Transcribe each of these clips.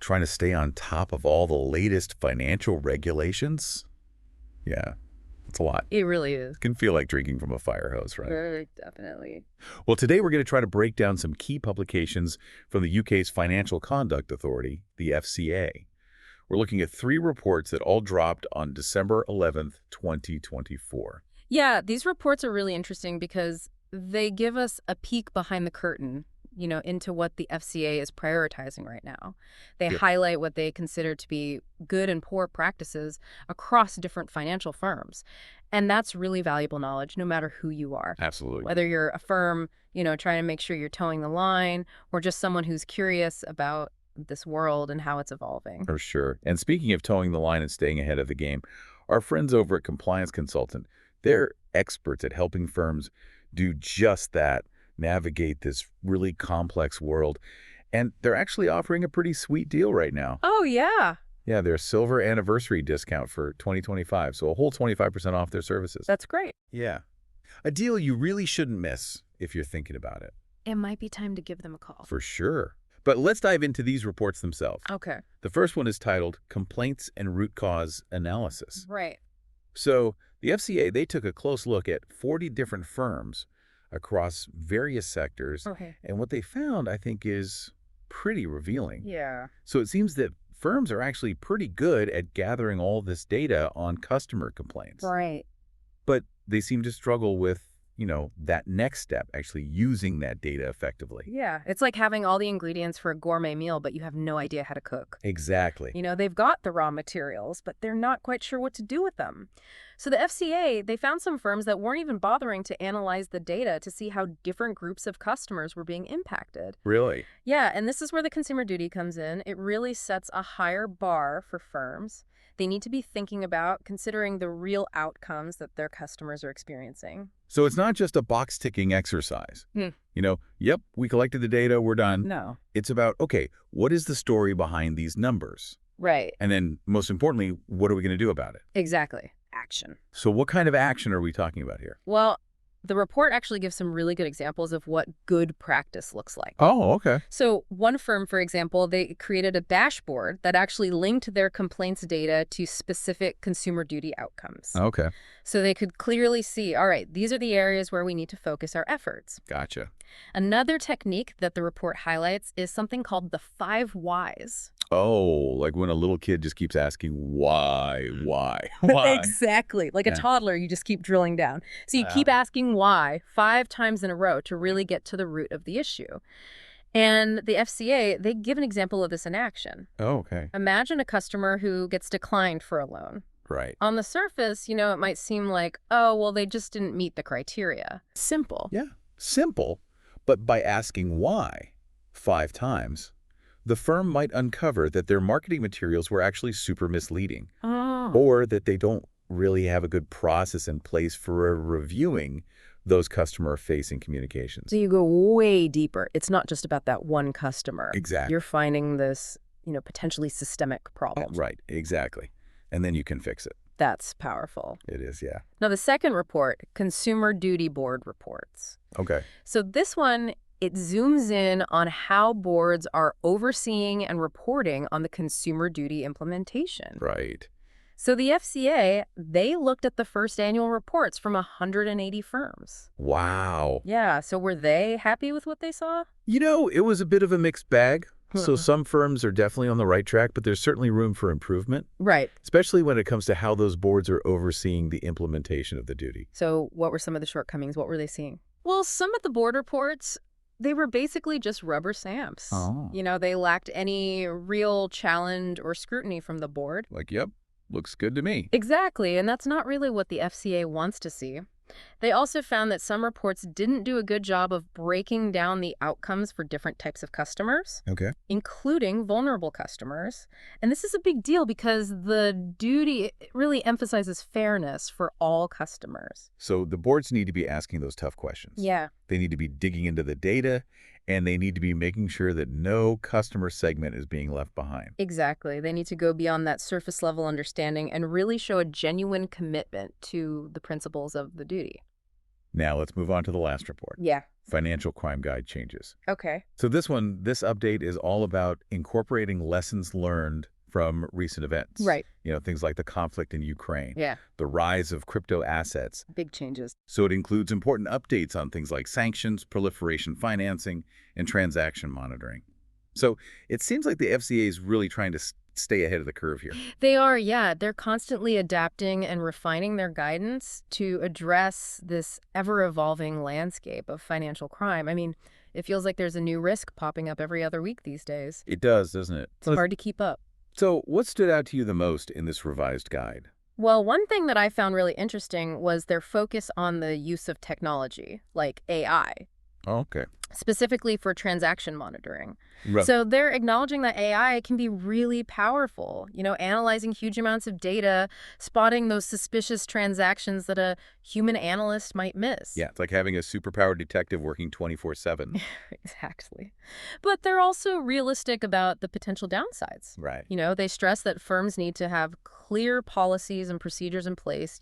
trying to stay on top of all the latest financial regulations. Yeah, it's a lot. It really is. It can feel like drinking from a fire hose, right? Very definitely. Well, today we're going to try to break down some key publications from the UK's Financial Conduct Authority, the FCA. We're looking at 3 reports that all dropped on December 11th, 2024. Yeah, these reports are really interesting because they give us a peek behind the curtain, into what the FCA is prioritizing right now. They Yep. highlight what they consider to be good and poor practices across different financial firms. And that's really valuable knowledge, no matter who you are. Absolutely. Whether you're a firm, trying to make sure you're towing the line, or just someone who's curious about this world and how it's evolving. For sure. And speaking of towing the line and staying ahead of the game, our friends over at Compliance Consultant, they're experts at helping firms do just that, navigate this really complex world. And they're actually offering a pretty sweet deal right now. Oh, yeah. Yeah, their silver anniversary discount for 2025, so a whole 25% off their services. That's great. Yeah. A deal you really shouldn't miss if you're thinking about it. It might be time to give them a call. For sure. But let's dive into these reports themselves. Okay. The first one is titled Complaints and Root Cause Analysis. Right. So the FCA, they took a close look at 40 different firms across various sectors. Okay. And what they found, I think, is pretty revealing. Yeah. So it seems that firms are actually pretty good at gathering all this data on customer complaints. Right. But they seem to struggle with, that next step, actually using that data effectively. Yeah. It's like having all the ingredients for a gourmet meal, but you have no idea how to cook. Exactly. They've got the raw materials, but they're not quite sure what to do with them. So the FCA, they found some firms that weren't even bothering to analyze the data to see how different groups of customers were being impacted. Really? Yeah, and this is where the consumer duty comes in. It really sets a higher bar for firms. They need to be thinking about considering the real outcomes that their customers are experiencing. So it's not just a box-ticking exercise. Yep, we collected the data, we're done. No. It's about, okay, what is the story behind these numbers? Right. And then, most importantly, what are we going to do about it? Exactly. Action. So what kind of action are we talking about here? Well, the report actually gives some really good examples of what good practice looks like. Oh, okay. So one firm, for example, they created a dashboard that actually linked their complaints data to specific consumer duty outcomes. Okay. So they could clearly see, all right, these are the areas where we need to focus our efforts. Gotcha. Another technique that the report highlights is something called the 5 whys. Oh, like when a little kid just keeps asking, why? Why? Exactly. Like a toddler, you just keep drilling down. So you keep asking why 5 times in a row to really get to the root of the issue. And the FCA, they give an example of this in action. Oh, okay. Imagine a customer who gets declined for a loan. Right. On the surface, it might seem like, oh, well, they just didn't meet the criteria. Simple. Yeah, simple. But by asking why 5 times, the firm might uncover that their marketing materials were actually super misleading, or that they don't really have a good process in place for reviewing those customer-facing communications. So you go way deeper. It's not just about that one customer. Exactly. You're finding this, potentially systemic problem. Right, exactly. And then you can fix it. That's powerful. It is, yeah. Now, the second report, Consumer Duty Board reports. Okay. So this one, it zooms in on how boards are overseeing and reporting on the consumer duty implementation. Right. So the FCA, they looked at the first annual reports from 180 firms. Wow. Yeah, so were they happy with what they saw? It was a bit of a mixed bag. So some firms are definitely on the right track, but there's certainly room for improvement. Right. Especially when it comes to how those boards are overseeing the implementation of the duty. So what were some of the shortcomings? What were they seeing? Well, some of the board reports, they were basically just rubber stamps. Oh. They lacked any real challenge or scrutiny from the board. Like, yep, looks good to me. Exactly, and that's not really what the FCA wants to see. They also found that some reports didn't do a good job of breaking down the outcomes for different types of customers, Okay. including vulnerable customers. And this is a big deal because the duty really emphasizes fairness for all customers. So the boards need to be asking those tough questions. Yeah. They need to be digging into the data, and they need to be making sure that no customer segment is being left behind. Exactly. They need to go beyond that surface level understanding and really show a genuine commitment to the principles of the duty. Now let's move on to the last report. Yeah. Financial Crime Guide changes. Okay. So this update is all about incorporating lessons learned from recent events. Right. Things like the conflict in Ukraine, Yeah. the rise of crypto assets. Big changes. So it includes important updates on things like sanctions, proliferation financing, and transaction monitoring. So it seems like the FCA is really trying to stay ahead of the curve here. They are, yeah. They're constantly adapting and refining their guidance to address this ever-evolving landscape of financial crime. I mean, it feels like there's a new risk popping up every other week these days. It does, doesn't it? It's hard to keep up. So what stood out to you the most in this revised guide? Well, one thing that I found really interesting was their focus on the use of technology, like AI. Oh, okay. Specifically for transaction monitoring. Right. So they're acknowledging that AI can be really powerful, analyzing huge amounts of data, spotting those suspicious transactions that a human analyst might miss. Yeah, it's like having a superpowered detective working 24/7. Exactly. But they're also realistic about the potential downsides. Right. They stress that firms need to have clear policies and procedures in place,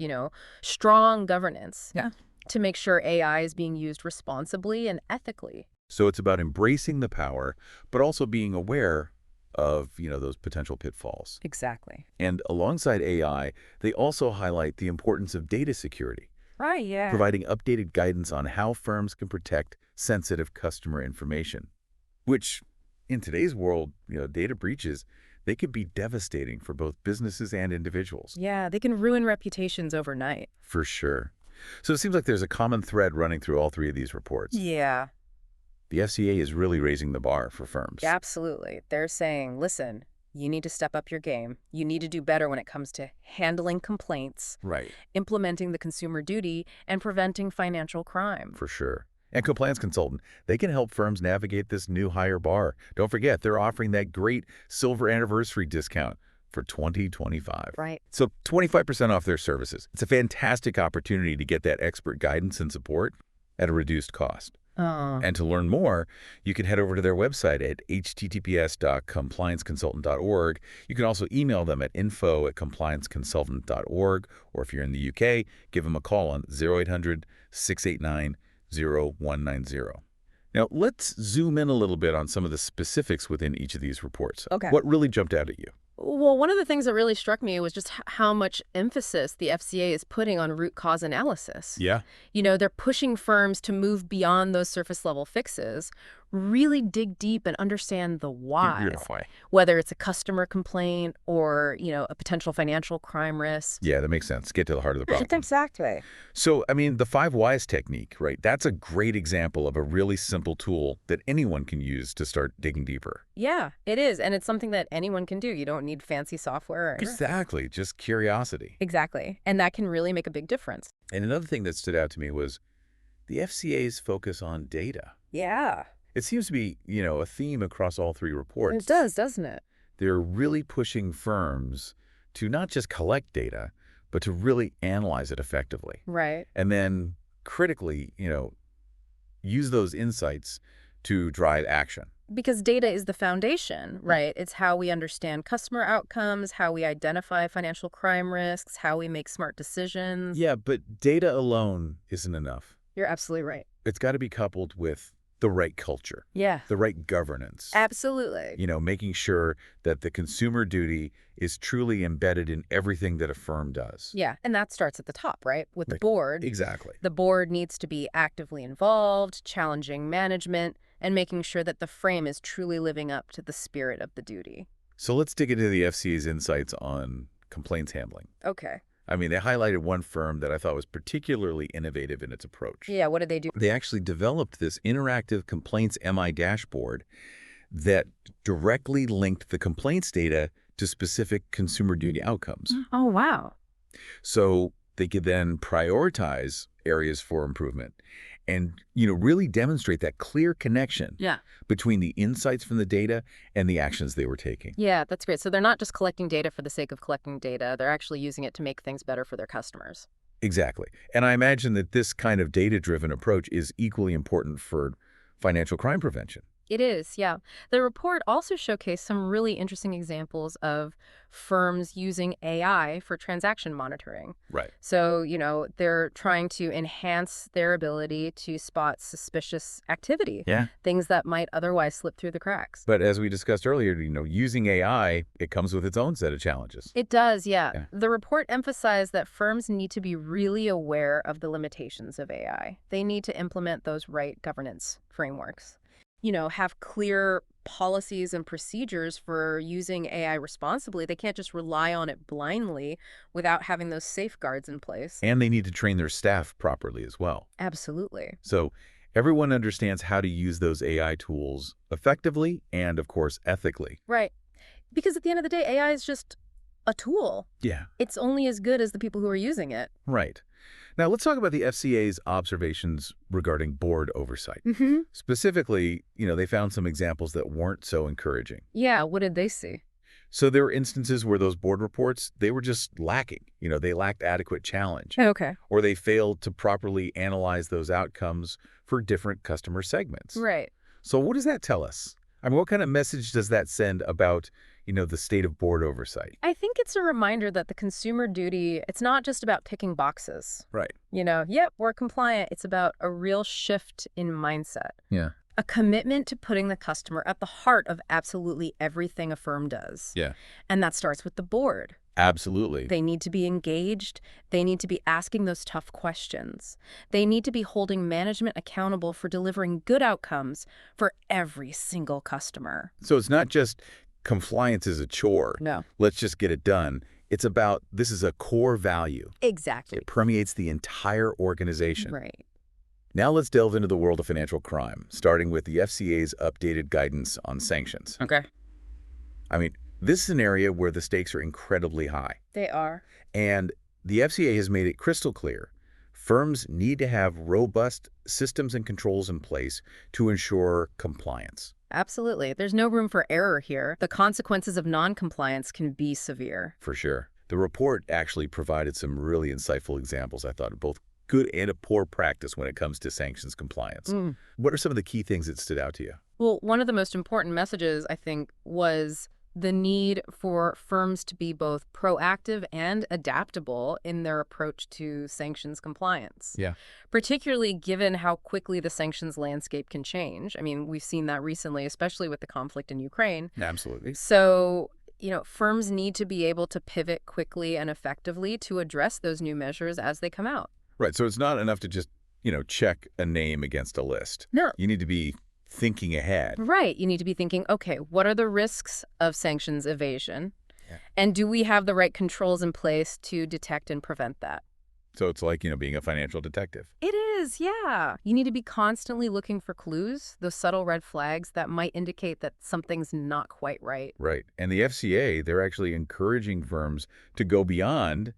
strong governance. Yeah. To make sure AI is being used responsibly and ethically. So it's about embracing the power, but also being aware of, those potential pitfalls. Exactly. And alongside AI, they also highlight the importance of data security. Right, yeah. Providing updated guidance on how firms can protect sensitive customer information, which in today's world, data breaches, they can be devastating for both businesses and individuals. Yeah, they can ruin reputations overnight. For sure. So it seems like there's a common thread running through all three of these reports. Yeah. The FCA is really raising the bar for firms. Absolutely. They're saying, listen, you need to step up your game. You need to do better when it comes to handling complaints, Right. implementing the consumer duty, and preventing financial crime. For sure. And Compliance Consultant, they can help firms navigate this new higher bar. Don't forget, they're offering that great silver anniversary discount for 2025. Right. So 25% off their services. It's a fantastic opportunity to get that expert guidance and support at a reduced cost. And to learn more, you can head over to their website at https://complianceconsultant.org. You can also email them at info@complianceconsultant.org, or if you're in the UK, give them a call on 0800-689-0190. Now, let's zoom in a little bit on some of the specifics within each of these reports. Okay. What really jumped out at you? Well, one of the things that really struck me was just how much emphasis the FCA is putting on root cause analysis. Yeah. They're pushing firms to move beyond those surface level fixes, really dig deep and understand the whys, whether it's a customer complaint or, a potential financial crime risk. Yeah, that makes sense. Get to the heart of the problem. Exactly. So, the 5 whys technique, right? That's a great example of a really simple tool that anyone can use to start digging deeper. Yeah, it is. And it's something that anyone can do. You don't need fancy software. Exactly. Just curiosity. Exactly. And that can really make a big difference. And another thing that stood out to me was the FCA's focus on data. Yeah. It seems to be, a theme across all three reports. It does, doesn't it? They're really pushing firms to not just collect data, but to really analyze it effectively. Right. And then critically, use those insights to drive action. Because data is the foundation, right? It's how we understand customer outcomes, how we identify financial crime risks, how we make smart decisions. Yeah, but data alone isn't enough. You're absolutely right. It's got to be coupled with the right culture. Yeah. The right governance. Absolutely. Making sure that the consumer duty is truly embedded in everything that a firm does. Yeah, and that starts at the top, right? With the board. Exactly. The board needs to be actively involved, challenging management, and making sure that the frame is truly living up to the spirit of the duty. So let's dig into the FCA's insights on complaints handling. Okay. They highlighted one firm that I thought was particularly innovative in its approach. Yeah, what did they do? They actually developed this interactive complaints MI dashboard that directly linked the complaints data to specific consumer duty outcomes. Oh, wow. So they could then prioritize areas for improvement and, really demonstrate that clear connection between the insights from the data and the actions they were taking. Yeah, that's great. So they're not just collecting data for the sake of collecting data. They're actually using it to make things better for their customers. Exactly. And I imagine that this kind of data-driven approach is equally important for financial crime prevention. It is, yeah. The report also showcased some really interesting examples of firms using AI for transaction monitoring. Right. So, they're trying to enhance their ability to spot suspicious activity, Yeah. things that might otherwise slip through the cracks. But as we discussed earlier, using AI, it comes with its own set of challenges. It does, yeah. Yeah. The report emphasized that firms need to be really aware of the limitations of AI. They need to implement those right governance frameworks. Have clear policies and procedures for using AI responsibly. They can't just rely on it blindly without having those safeguards in place. And they need to train their staff properly as well. Absolutely. So everyone understands how to use those AI tools effectively and, of course, ethically. Right. Because at the end of the day, AI is just a tool. Yeah. It's only as good as the people who are using it. Right. Now, let's talk about the FCA's observations regarding board oversight. Mm-hmm. Specifically, they found some examples that weren't so encouraging. Yeah, what did they see? So there were instances where those board reports, they were just lacking. They lacked adequate challenge. Okay. Or they failed to properly analyze those outcomes for different customer segments. Right. So what does that tell us? I mean, what kind of message does that send about, the state of board oversight? I think it's a reminder that the consumer duty, it's not just about ticking boxes. Right. Yep, we're compliant. It's about a real shift in mindset. Yeah. A commitment to putting the customer at the heart of absolutely everything a firm does. Yeah. And that starts with the board. Absolutely. They need to be engaged. They need to be asking those tough questions. They need to be holding management accountable for delivering good outcomes for every single customer. So it's not just compliance is a chore. No. Let's just get it done. It's about this is a core value. Exactly. It permeates the entire organization. Right. Now let's delve into the world of financial crime, starting with the FCA's updated guidance on sanctions. Okay. I mean, this is an area where the stakes are incredibly high. They are. And the FCA has made it crystal clear. Firms need to have robust systems and controls in place to ensure compliance. Absolutely. There's no room for error here. The consequences of non-compliance can be severe. For sure. The report actually provided some really insightful examples, I thought, of both good and a poor practice when it comes to sanctions compliance. What are some of the key things that stood out to you? Well, one of the most important messages, I think, was the need for firms to be both proactive and adaptable in their approach to sanctions compliance. Yeah. Particularly given how quickly the sanctions landscape can change. I mean, we've seen that recently, especially with the conflict in Ukraine. Absolutely. So, firms need to be able to pivot quickly and effectively to address those new measures as they come out. Right. So it's not enough to just, check a name against a list. No. You need to be thinking ahead. Right. You need to be thinking, okay, what are the risks of sanctions evasion? Yeah. And do we have the right controls in place to detect and prevent that? So it's like, being a financial detective. It is, yeah. You need to be constantly looking for clues, those subtle red flags that might indicate that something's not quite right. Right. And the FCA, they're actually encouraging firms to go beyond,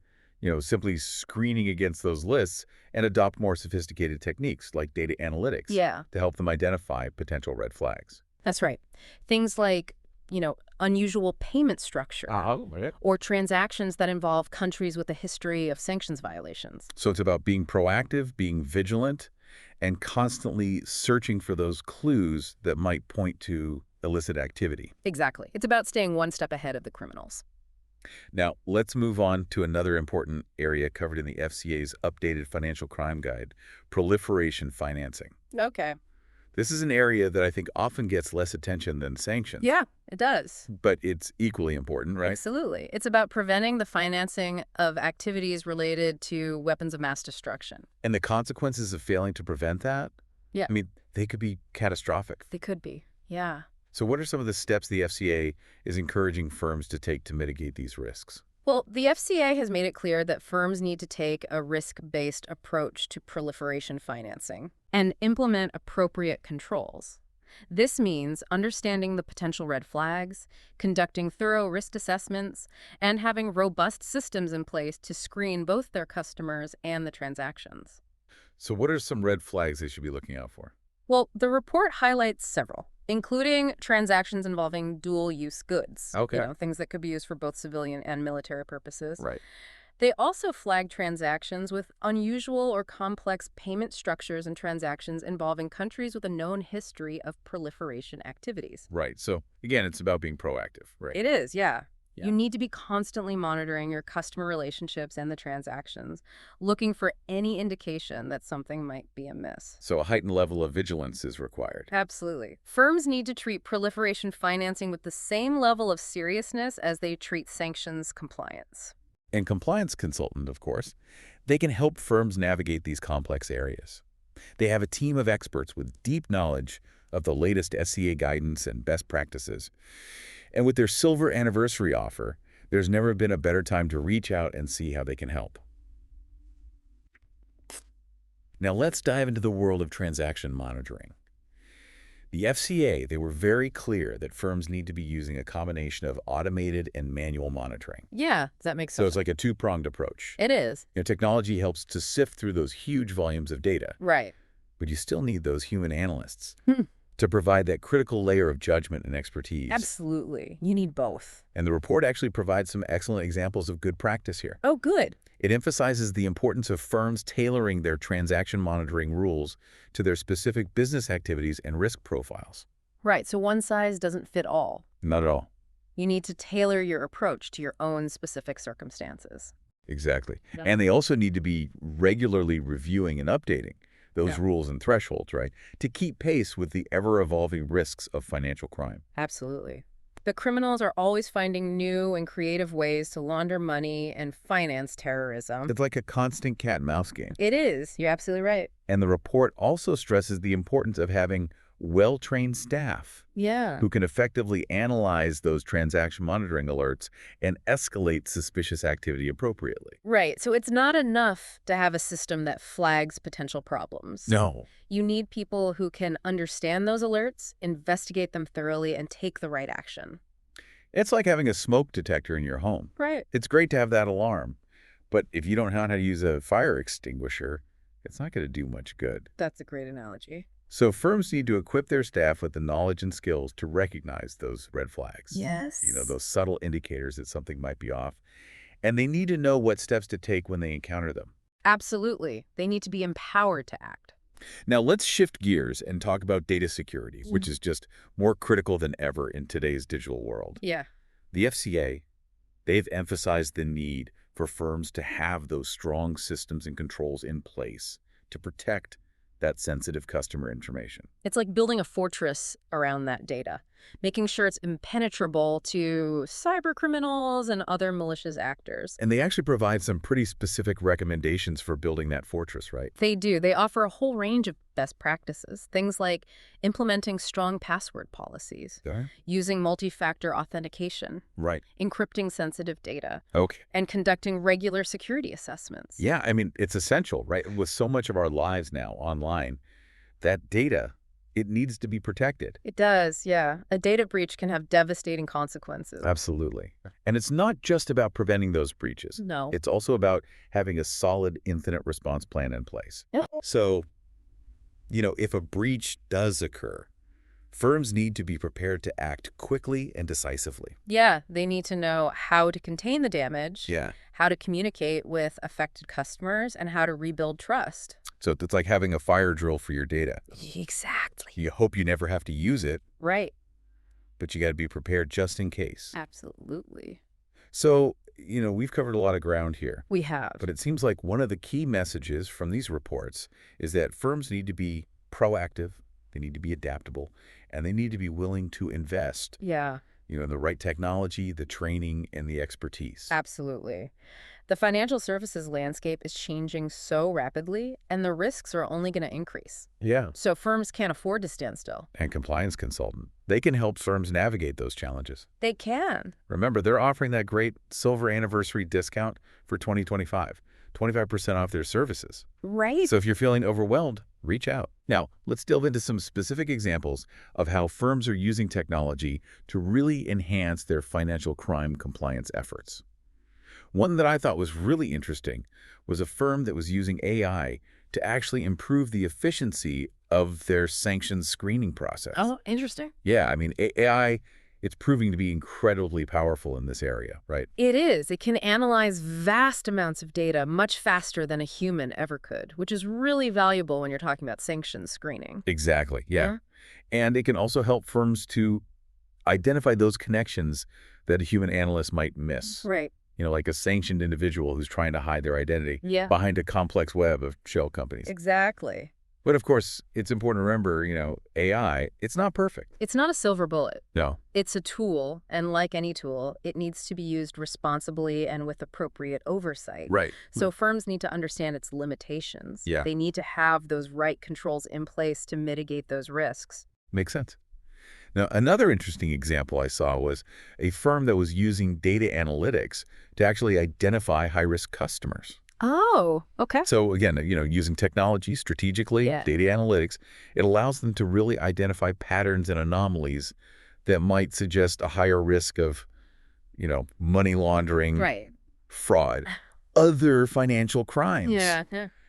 simply screening against those lists and adopt more sophisticated techniques like data analytics Yeah. to help them identify potential red flags. That's right. Things like, unusual payment structure Right. or transactions that involve countries with a history of sanctions violations. So it's about being proactive, being vigilant, and constantly searching for those clues that might point to illicit activity. Exactly. It's about staying one step ahead of the criminals. Now, let's move on to another important area covered in the FCA's updated financial crime guide, proliferation financing. Okay. This is an area that I think often gets less attention than sanctions. Yeah, it does. But it's equally important, right? Absolutely. It's about preventing the financing of activities related to weapons of mass destruction. And the consequences of failing to prevent that? Yeah. I mean, they could be catastrophic. They could be. Yeah. So what are some of the steps the FCA is encouraging firms to take to mitigate these risks? Well, the FCA has made it clear that firms need to take a risk-based approach to proliferation financing and implement appropriate controls. This means understanding the potential red flags, conducting thorough risk assessments, and having robust systems in place to screen both their customers and the transactions. So what are some red flags they should be looking out for? Well, the report highlights several, including transactions involving dual-use goods. Okay. Things that could be used for both civilian and military purposes. Right. They also flag transactions with unusual or complex payment structures and transactions involving countries with a known history of proliferation activities. Right. So again, it's about being proactive, right? It is, yeah. Yeah. You need to be constantly monitoring your customer relationships and the transactions, looking for any indication that something might be amiss. So a heightened level of vigilance is required. Absolutely. Firms need to treat proliferation financing with the same level of seriousness as they treat sanctions compliance. And compliance consultant, of course, they can help firms navigate these complex areas. They have a team of experts with deep knowledge of the latest SCA guidance and best practices. And with their silver anniversary offer, there's never been a better time to reach out and see how they can help. Now let's dive into the world of transaction monitoring. The FCA, they were very clear that firms need to be using a combination of automated and manual monitoring. Yeah, that makes So sense. it's like a two-pronged approach. It is. Technology helps to sift through those huge volumes of data, Right. but you still need those human analysts Hmm. to provide that critical layer of judgment and expertise. Absolutely. You need both. And the report actually provides some excellent examples of good practice here. Oh, good. It emphasizes the importance of firms tailoring their transaction monitoring rules to their specific business activities and risk profiles. Right, so one size doesn't fit all. Not at all. You need to tailor your approach to your own specific circumstances. Exactly. Yeah. And they also need to be regularly reviewing and updating those rules and thresholds, right, to keep pace with the ever-evolving risks of financial crime. Absolutely. The criminals are always finding new and creative ways to launder money and finance terrorism. It's like a constant cat-and-mouse game. It is. You're absolutely right. And the report also stresses the importance of having well-trained staff Yeah. who can effectively analyze those transaction monitoring alerts and escalate suspicious activity appropriately. Right. So it's not enough to have a system that flags potential problems. No. You need people who can understand those alerts, investigate them thoroughly, and take the right action. It's like having a smoke detector in your home. Right. It's great to have that alarm, but if you don't know how to use a fire extinguisher, it's not going to do much good. That's a great analogy. So firms need to equip their staff with the knowledge and skills to recognize those red flags. Yes. Those subtle indicators that something might be off. And they need to know what steps to take when they encounter them. Absolutely. They need to be empowered to act. Now let's shift gears and talk about data security, which is just more critical than ever in today's digital world. Yeah. The FCA, they've emphasized the need for firms to have those strong systems and controls in place to protect that sensitive customer information. It's like building a fortress around that data, making sure it's impenetrable to cyber criminals and other malicious actors. And they actually provide some pretty specific recommendations for building that fortress, right? They do. They offer a whole range of best practices, things like implementing strong password policies, using multi-factor authentication, Right. encrypting sensitive data, Okay. and conducting regular security assessments. Yeah, I mean, it's essential, right? With so much of our lives now online, that data, it needs to be protected. It does, yeah. A data breach can have devastating consequences. Absolutely. And it's not just about preventing those breaches. No. It's also about having a solid incident response plan in place. Yeah. So, if a breach does occur, firms need to be prepared to act quickly and decisively. Yeah, they need to know how to contain the damage, Yeah. how to communicate with affected customers, and how to rebuild trust. So it's like having a fire drill for your data. Exactly. You hope you never have to use it, Right. but you got to be prepared just in case. Absolutely. So, we've covered a lot of ground here. We have. But it seems like one of the key messages from these reports is that firms need to be proactive, they need to be adaptable, and they need to be willing to invest, Yeah, in the right technology, the training, and the expertise. absolutely. The financial services landscape is changing so rapidly, and the risks are only going to increase. Yeah. So firms can't afford to stand still. And compliance consultant, they can help firms navigate those challenges. They can. Remember, they're offering that great silver anniversary discount for 2025, 25% off their services. Right. So if you're feeling overwhelmed, reach out. Now, let's delve into some specific examples of how firms are using technology to really enhance their financial crime compliance efforts. One that I thought was really interesting was a firm that was using AI to actually improve the efficiency of their sanctions screening process. Oh, interesting. Yeah, I mean, AI it's proving to be incredibly powerful in this area, right? It is. It can analyze vast amounts of data much faster than a human ever could, which is really valuable when you're talking about sanctions screening. Exactly, yeah. Yeah. And it can also help firms to identify those connections that a human analyst might miss. Right. Like a sanctioned individual who's trying to hide their identity Yeah. behind a complex web of shell companies. Exactly. But of course, it's important to remember, AI, it's not perfect. It's not a silver bullet. No. It's a tool, and like any tool, it needs to be used responsibly and with appropriate oversight. Right. So firms need to understand its limitations. Yeah. They need to have those right controls in place to mitigate those risks. Makes sense. Now, another interesting example I saw was a firm that was using data analytics to actually identify high-risk customers. Oh, okay. So again, using technology strategically, Yeah. data analytics, it allows them to really identify patterns and anomalies that might suggest a higher risk of, money laundering, Right. fraud, other financial crimes. Yeah.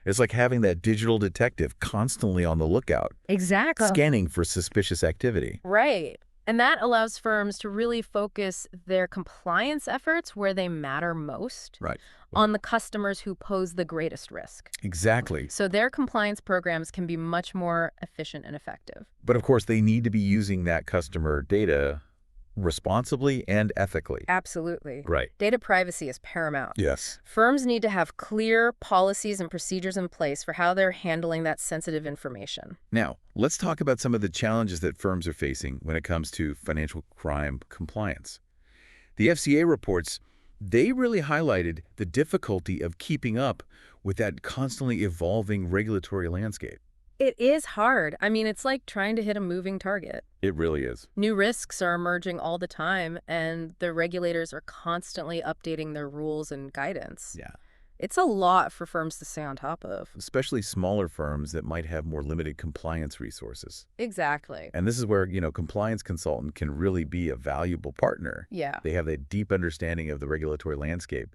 It's like having that digital detective constantly on the lookout, Exactly. scanning for suspicious activity. Right. And that allows firms to really focus their compliance efforts where they matter most, Right. on the customers who pose the greatest risk. Exactly. So their compliance programs can be much more efficient and effective. But of course, they need to be using that customer data responsibly and ethically. Absolutely. Right. Data privacy is paramount. Yes. Firms need to have clear policies and procedures in place for how they're handling that sensitive information. Now, let's talk about some of the challenges that firms are facing when it comes to financial crime compliance. The FCA reports, they really highlighted the difficulty of keeping up with that constantly evolving regulatory landscape. It is hard. I mean, it's like trying to hit a moving target. It really is. New risks are emerging all the time, and the regulators are constantly updating their rules and guidance. Yeah. It's a lot for firms to stay on top of. Especially smaller firms that might have more limited compliance resources. Exactly. And this is where, compliance consultant can really be a valuable partner. Yeah. They have that deep understanding of the regulatory landscape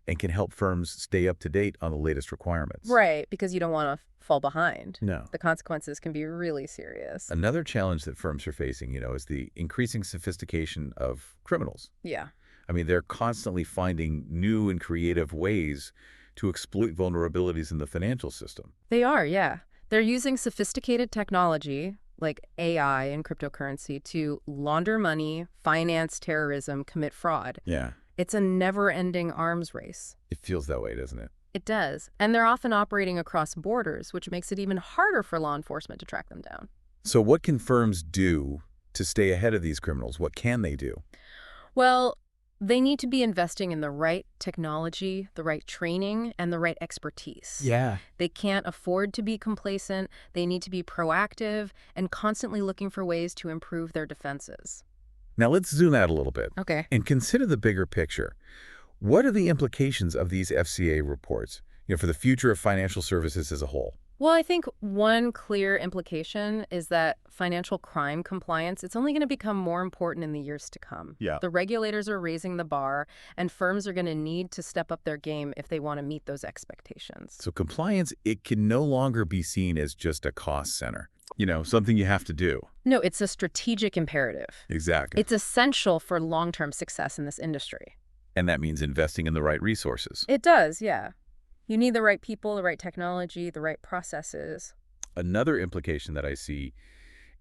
and can help firms stay up to date on the latest requirements. Right, because you don't want to fall behind. No. The consequences can be really serious. Another challenge that firms are facing, is the increasing sophistication of criminals. Yeah. I mean, they're constantly finding new and creative ways to exploit vulnerabilities in the financial system. They are, yeah. They're using sophisticated technology, like AI and cryptocurrency, to launder money, finance terrorism, commit fraud. Yeah. It's a never-ending arms race. It feels that way, doesn't it? It does. And they're often operating across borders, which makes it even harder for law enforcement to track them down. So what can firms do to stay ahead of these criminals? What can they do? Well, they need to be investing in the right technology, the right training, and the right expertise. Yeah. They can't afford to be complacent. They need to be proactive and constantly looking for ways to improve their defenses. Now let's zoom out a little bit. Okay. And consider the bigger picture. What are the implications of these FCA reports, for the future of financial services as a whole? Well, I think one clear implication is that financial crime compliance, it's only going to become more important in the years to come. Yeah. The regulators are raising the bar, and firms are going to need to step up their game if they want to meet those expectations. So compliance, it can no longer be seen as just a cost center, something you have to do. No, it's a strategic imperative. Exactly. It's essential for long-term success in this industry. And that means investing in the right resources. It does, yeah. You need the right people, the right technology, the right processes. Another implication that I see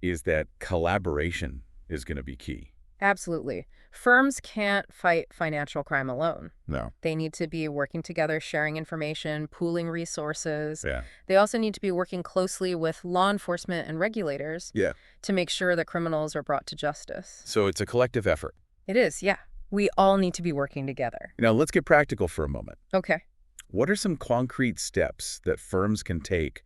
is that collaboration is going to be key. Absolutely. Firms can't fight financial crime alone. No. They need to be working together, sharing information, pooling resources. Yeah. They also need to be working closely with law enforcement and regulators to make sure that criminals are brought to justice. So it's a collective effort. It is, yeah. We all need to be working together. Now, let's get practical for a moment. Okay. What are some concrete steps that firms can take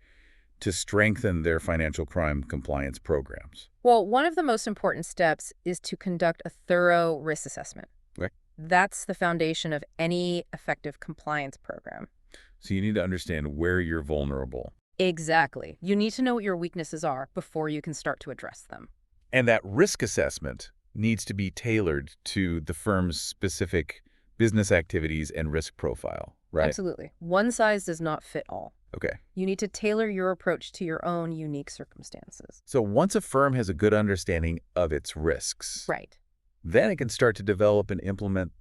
to strengthen their financial crime compliance programs? Well, one of the most important steps is to conduct a thorough risk assessment. Okay. That's the foundation of any effective compliance program. So you need to understand where you're vulnerable. Exactly. You need to know what your weaknesses are before you can start to address them. And that risk assessment needs to be tailored to the firm's specific business activities and risk profile, right? Absolutely. One size does not fit all. Okay. You need to tailor your approach to your own unique circumstances. So once a firm has a good understanding of its risks, Right. Then it can start to develop and implement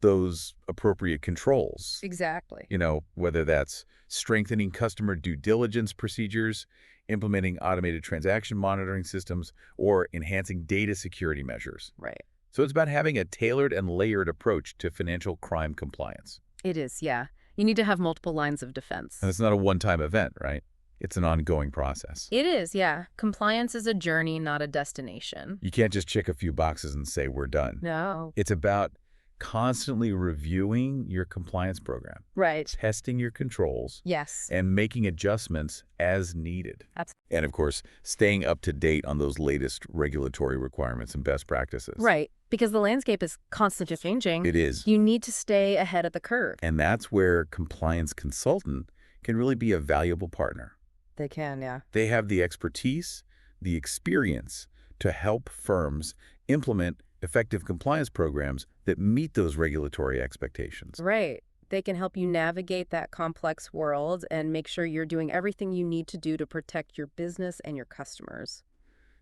those appropriate controls. Exactly. Whether that's strengthening customer due diligence procedures, implementing automated transaction monitoring systems, or enhancing data security measures. Right. So it's about having a tailored and layered approach to financial crime compliance. It is, yeah. You need to have multiple lines of defense. And it's not a one-time event, right? It's an ongoing process. It is, yeah. Compliance is a journey, not a destination. You can't just check a few boxes and say we're done. No. It's about constantly reviewing your compliance program, Right. testing your controls, Yes. and making adjustments as needed. Absolutely. And of course, staying up to date on those latest regulatory requirements and best practices. Right. Because the landscape is constantly changing. It is. You need to stay ahead of the curve. And that's where compliance consultant can really be a valuable partner. They can, yeah. They have the expertise, the experience to help firms implement effective compliance programs that meet those regulatory expectations. Right. They can help you navigate that complex world and make sure you're doing everything you need to do to protect your business and your customers.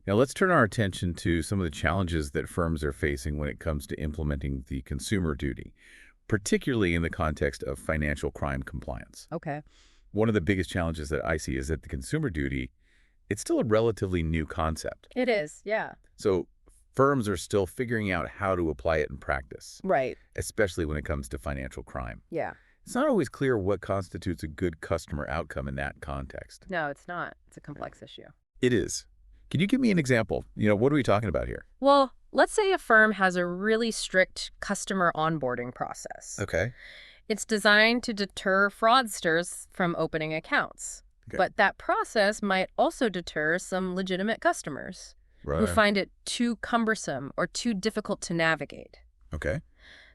Now let's turn our attention to some of the challenges that firms are facing when it comes to implementing the consumer duty, particularly in the context of financial crime compliance. Okay. One of the biggest challenges that I see is that the consumer duty, it's still a relatively new concept. It is, yeah. So firms are still figuring out how to apply it in practice, Right. especially when it comes to financial crime. Yeah. It's not always clear what constitutes a good customer outcome in that context. No, it's not. It's a complex issue. It is. Can you give me an example? What are we talking about here? Well, let's say a firm has a really strict customer onboarding process. Okay. It's designed to deter fraudsters from opening accounts. Okay. But that process might also deter some legitimate customers who Right. find it too cumbersome or too difficult to navigate. Okay.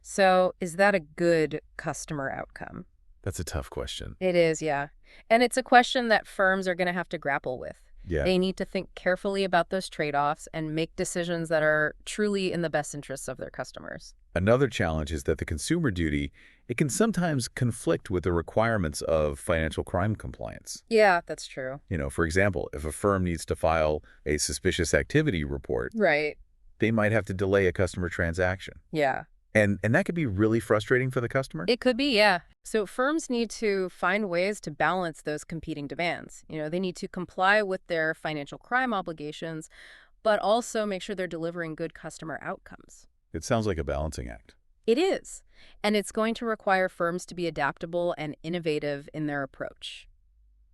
So is that a good customer outcome? That's a tough question. It is, yeah. And it's a question that firms are going to have to grapple with. Yeah. They need to think carefully about those trade-offs and make decisions that are truly in the best interests of their customers. Another challenge is that the consumer duty, it can sometimes conflict with the requirements of financial crime compliance. Yeah, that's true. For example, if a firm needs to file a suspicious activity report, Right. they might have to delay a customer transaction. Yeah. And that could be really frustrating for the customer. It could be, yeah. So firms need to find ways to balance those competing demands. They need to comply with their financial crime obligations, but also make sure they're delivering good customer outcomes. It sounds like a balancing act. It is. And it's going to require firms to be adaptable and innovative in their approach.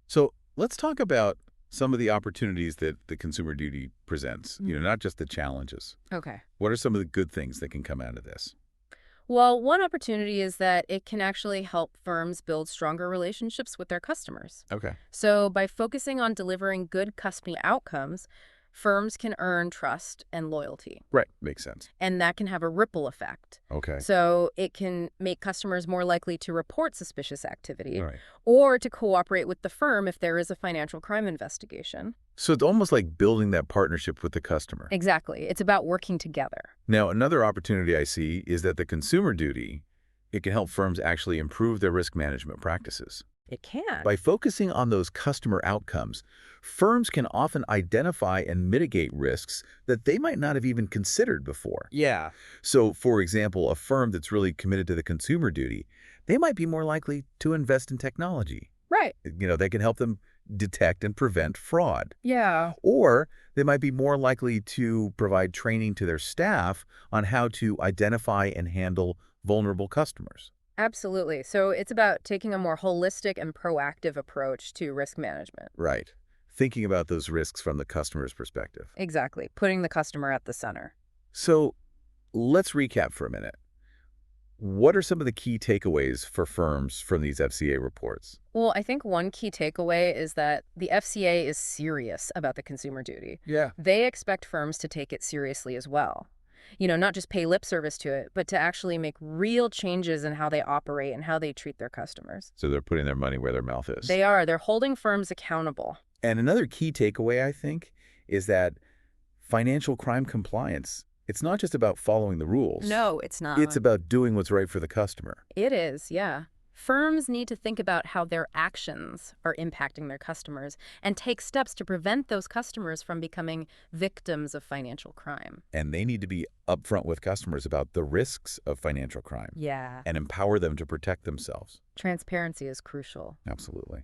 So let's talk about some of the opportunities that the consumer duty presents, not just the challenges. Okay. What are some of the good things that can come out of this? Well, one opportunity is that it can actually help firms build stronger relationships with their customers. Okay. So by focusing on delivering good customer outcomes, firms can earn trust and loyalty. Right. Makes sense. And that can have a ripple effect. Okay. So it can make customers more likely to report suspicious activity All right. or to cooperate with the firm if there is a financial crime investigation. So it's almost like building that partnership with the customer. Exactly. It's about working together. Now, another opportunity I see is that the consumer duty, it can help firms actually improve their risk management practices. It can. By focusing on those customer outcomes, firms can often identify and mitigate risks that they might not have even considered before. Yeah. So, for example, a firm that's really committed to the consumer duty, they might be more likely to invest in technology. Right. That can help them detect and prevent fraud. Yeah. Or they might be more likely to provide training to their staff on how to identify and handle vulnerable customers. Absolutely. So it's about taking a more holistic and proactive approach to risk management. Right. Thinking about those risks from the customer's perspective. Exactly. Putting the customer at the center. So let's recap for a minute. What are some of the key takeaways for firms from these FCA reports? Well, I think one key takeaway is that the FCA is serious about the consumer duty. Yeah. They expect firms to take it seriously as well. Not just pay lip service to it, but to actually make real changes in how they operate and how they treat their customers. So they're putting their money where their mouth is. They are. They're holding firms accountable. And another key takeaway, I think, is that financial crime compliance, it's not just about following the rules. No, it's not. It's about doing what's right for the customer. It is, yeah. Firms need to think about how their actions are impacting their customers and take steps to prevent those customers from becoming victims of financial crime. And they need to be upfront with customers about the risks of financial crime Yeah. and empower them to protect themselves. Transparency is crucial. Absolutely.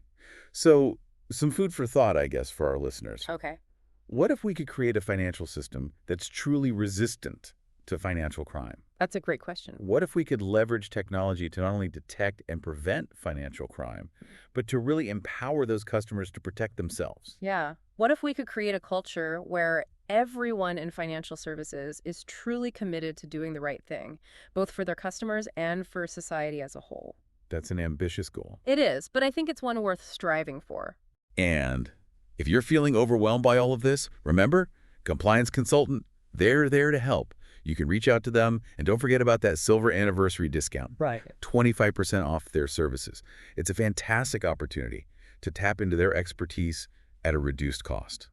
So, some food for thought, I guess, for our listeners. Okay. What if we could create a financial system that's truly resistant to financial crime? That's a great question. What if we could leverage technology to not only detect and prevent financial crime, but to really empower those customers to protect themselves? Yeah. What if we could create a culture where everyone in financial services is truly committed to doing the right thing, both for their customers and for society as a whole? That's an ambitious goal. It is, but I think it's one worth striving for. And if you're feeling overwhelmed by all of this, remember, Compliance Consultant, they're there to help. You can reach out to them, and don't forget about that silver anniversary discount. Right. 25% off their services. It's a fantastic opportunity to tap into their expertise at a reduced cost.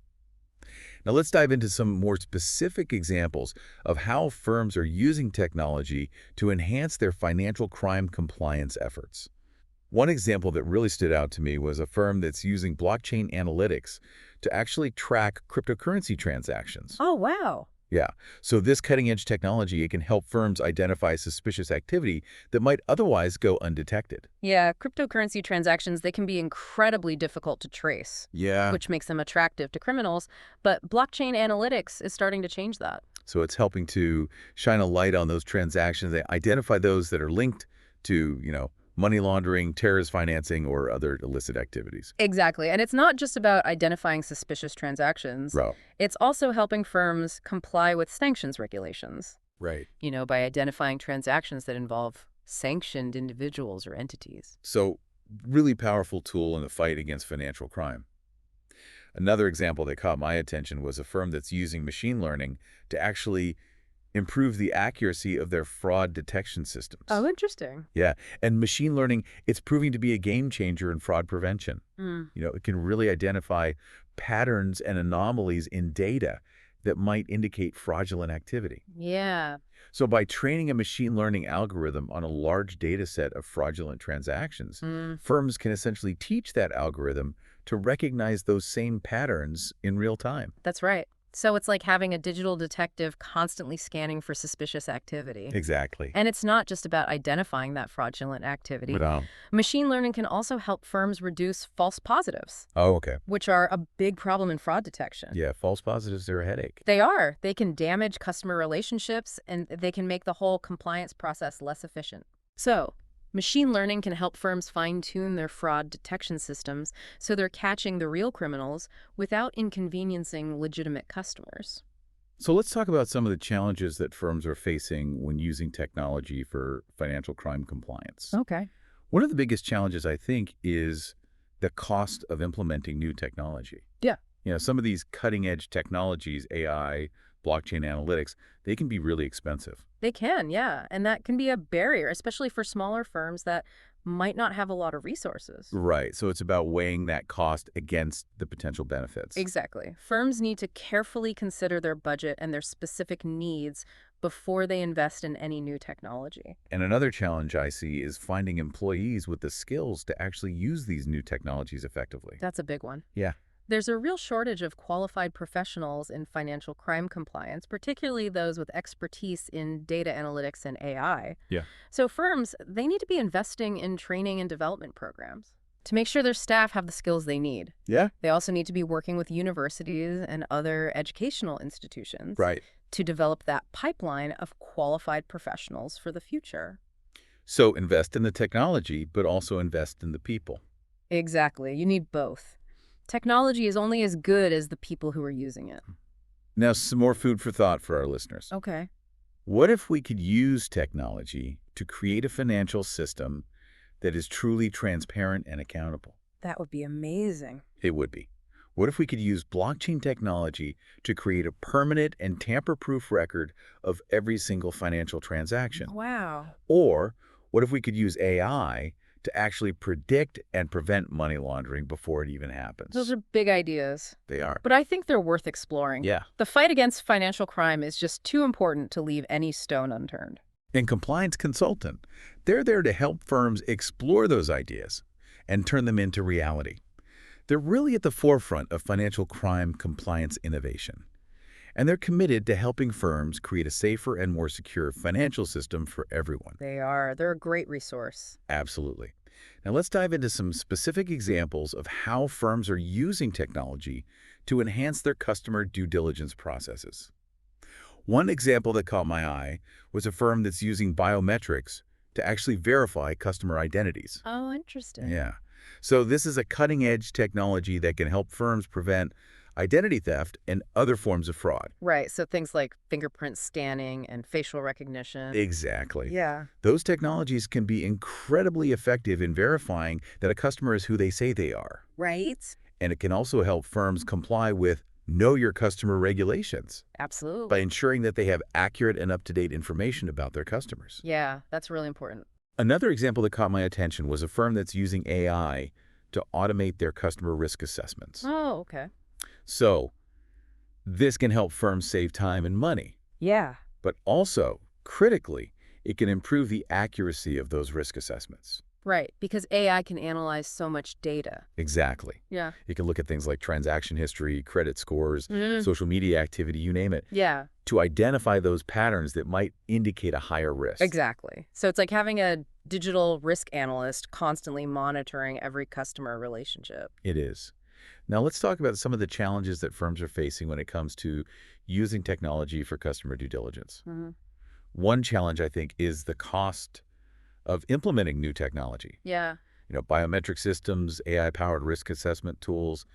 Now let's dive into some more specific examples of how firms are using technology to enhance their financial crime compliance efforts. One example that really stood out to me was a firm that's using blockchain analytics to actually track cryptocurrency transactions. Oh, wow. Yeah, so this cutting-edge technology, it can help firms identify suspicious activity that might otherwise go undetected. Yeah, cryptocurrency transactions, they can be incredibly difficult to trace, Yeah. which makes them attractive to criminals. But blockchain analytics is starting to change that. So it's helping to shine a light on those transactions. They identify those that are linked to, money laundering, terrorist financing, or other illicit activities. Exactly. And it's not just about identifying suspicious transactions. Right. It's also helping firms comply with sanctions regulations, Right. by identifying transactions that involve sanctioned individuals or entities. So really powerful tool in the fight against financial crime. Another example that caught my attention was a firm that's using machine learning to actually improve the accuracy of their fraud detection systems. Oh, interesting. Yeah, and machine learning, it's proving to be a game changer in fraud prevention. It can really identify patterns and anomalies in data that might indicate fraudulent activity. Yeah. So by training a machine learning algorithm on a large data set of fraudulent transactions, firms can essentially teach that algorithm to recognize those same patterns in real time. That's right. So it's like having a digital detective constantly scanning for suspicious activity. Exactly. And it's not just about identifying that fraudulent activity. But, Machine learning can also help firms reduce false positives, oh, okay. which are a big problem in fraud detection. Yeah, false positives are a headache. They are. They can damage customer relationships, and they can make the whole compliance process less efficient. So, machine learning can help firms fine-tune their fraud detection systems so they're catching the real criminals without inconveniencing legitimate customers. So let's talk about some of the challenges that firms are facing when using technology for financial crime compliance. Okay. One of the biggest challenges, I think, is the cost of implementing new technology. Yeah. Some of these cutting-edge technologies, AI, blockchain analytics, they can be really expensive. They can, yeah. And that can be a barrier, especially for smaller firms that might not have a lot of resources. Right. So it's about weighing that cost against the potential benefits. Exactly. Firms need to carefully consider their budget and their specific needs before they invest in any new technology. And another challenge I see is finding employees with the skills to actually use these new technologies effectively. That's a big one. Yeah. There's a real shortage of qualified professionals in financial crime compliance, particularly those with expertise in data analytics and AI. Yeah. So firms, they need to be investing in training and development programs to make sure their staff have the skills they need. Yeah. They also need to be working with universities and other educational institutions Right. to develop that pipeline of qualified professionals for the future. So invest in the technology, but also invest in the people. Exactly. You need both. Technology is only as good as the people who are using it. Now, some more food for thought for our listeners. Okay. What if we could use technology to create a financial system that is truly transparent and accountable? That would be amazing. It would be. What if we could use blockchain technology to create a permanent and tamper-proof record of every single financial transaction? Wow. Or what if we could use AI to actually predict and prevent money laundering before it even happens? Those are big ideas, They are. but I think they're worth exploring. Yeah. The fight against financial crime is just too important to leave any stone unturned. And compliance consultant, they're there to help firms explore those ideas and turn them into reality. They're really at the forefront of financial crime compliance innovation. And they're committed to helping firms create a safer and more secure financial system for everyone. They are. They're a great resource. Absolutely. Now let's dive into some specific examples of how firms are using technology to enhance their customer due diligence processes. One example that caught my eye was a firm that's using biometrics to actually verify customer identities. Oh, interesting. Yeah. So this is a cutting-edge technology that can help firms prevent identity theft and other forms of fraud. Right. So things like fingerprint scanning and facial recognition. Exactly. Yeah. Those technologies can be incredibly effective in verifying that a customer is who they say they are. Right. And it can also help firms comply with Know Your Customer regulations by Absolutely. ensuring that they have accurate and up-to-date information about their customers. Yeah, that's really important. Another example that caught my attention was a firm that's using AI to automate their customer risk assessments. Oh, okay. So this can help firms save time and money, Yeah. but also, critically, it can improve the accuracy of those risk assessments. Right. Because AI can analyze so much data. Exactly. Yeah. It can look at things like transaction history, credit scores, Mm. social media activity, you name it, Yeah, to identify those patterns that might indicate a higher risk. exactly. So it's like having a digital risk analyst constantly monitoring every customer relationship. It is. Now let's talk about some of the challenges that firms are facing when it comes to using technology for customer due diligence. Hmm. One challenge, I think, is the cost of implementing new technology. Yeah. Biometric systems, AI-powered risk assessment tools,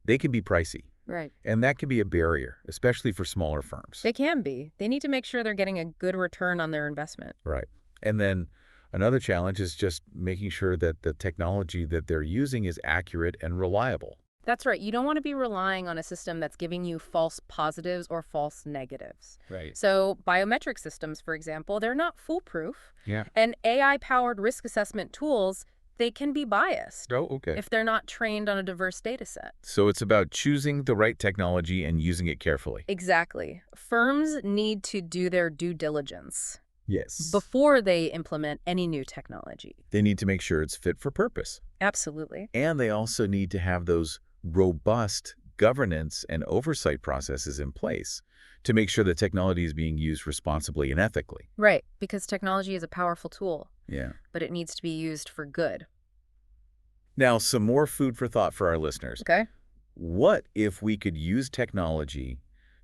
they can be pricey. Right. And that can be a barrier, especially for smaller firms. They can be. They need to make sure they're getting a good return on their investment. Right. And then another challenge is just making sure that the technology that they're using is accurate and reliable. That's right. You don't want to be relying on a system that's giving you false positives or false negatives. Right. So biometric systems, for example, they're not foolproof. Yeah. And AI-powered risk assessment tools, they can be biased Oh, okay. if they're not trained on a diverse data set. So it's about choosing the right technology and using it carefully. Exactly. Firms need to do their due diligence Yes. before they implement any new technology. They need to make sure it's fit for purpose. Absolutely. And they also need to have those robust governance and oversight processes in place to make sure that technology is being used responsibly and ethically. Right, because technology is a powerful tool, Yeah. but it needs to be used for good. Now, some more food for thought for our listeners. Okay? What if we could use technology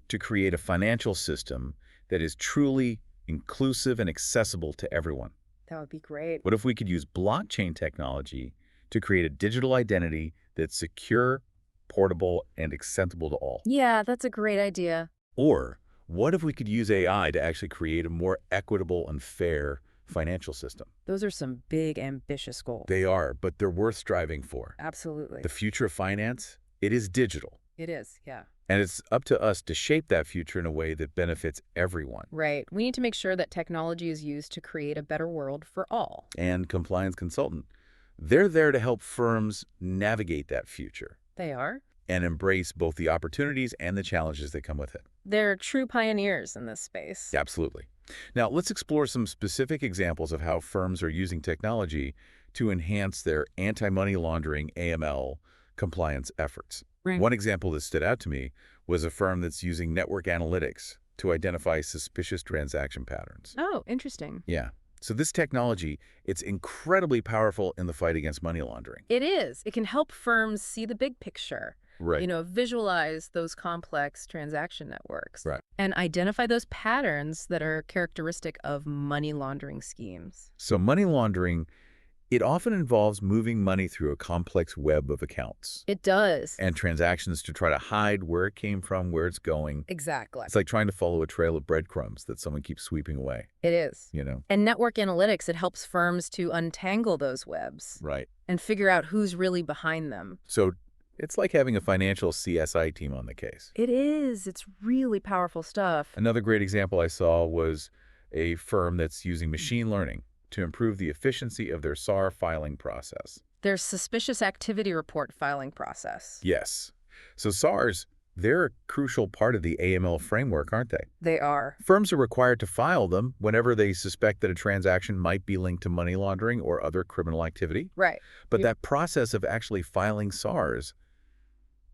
to create a financial system that is truly inclusive and accessible to everyone? That would be great. What if we could use blockchain technology to create a digital identity that's secure, portable, and accessible to all? Yeah, that's a great idea. Or what if we could use AI to actually create a more equitable and fair financial system? Those are some big, ambitious goals. They are, but they're worth striving for. Absolutely. The future of finance, it is digital. It is, yeah. And it's up to us to shape that future in a way that benefits everyone. Right. We need to make sure that technology is used to create a better world for all. And compliance consultant, they're there to help firms navigate that future They are. and embrace both the opportunities and the challenges that come with it. They're true pioneers in this space. Absolutely. Now, let's explore some specific examples of how firms are using technology to enhance their anti-money laundering AML compliance efforts. Right. One example that stood out to me was a firm that's using network analytics to identify suspicious transaction patterns. Oh, interesting. Yeah. So this technology, it's incredibly powerful in the fight against money laundering. It is. It can help firms see the big picture. Right. Visualize those complex transaction networks. Right. And identify those patterns that are characteristic of money laundering schemes. So money laundering, it often involves moving money through a complex web of accounts It does. and transactions to try to hide where it came from, where it's going. Exactly. It's like trying to follow a trail of breadcrumbs that someone keeps sweeping away, It is. And network analytics, it helps firms to untangle those webs Right. and figure out who's really behind them. So it's like having a financial CSI team on the case. It is. It's really powerful stuff. Another great example I saw was a firm that's using machine learning to improve the efficiency of their SAR filing process. Their suspicious activity report filing process. Yes. So SARs, They're a crucial part of the AML framework, aren't they? They are. Firms are required to file them whenever they suspect that a transaction might be linked to money laundering or other criminal activity. Right. But that process of actually filing SARs,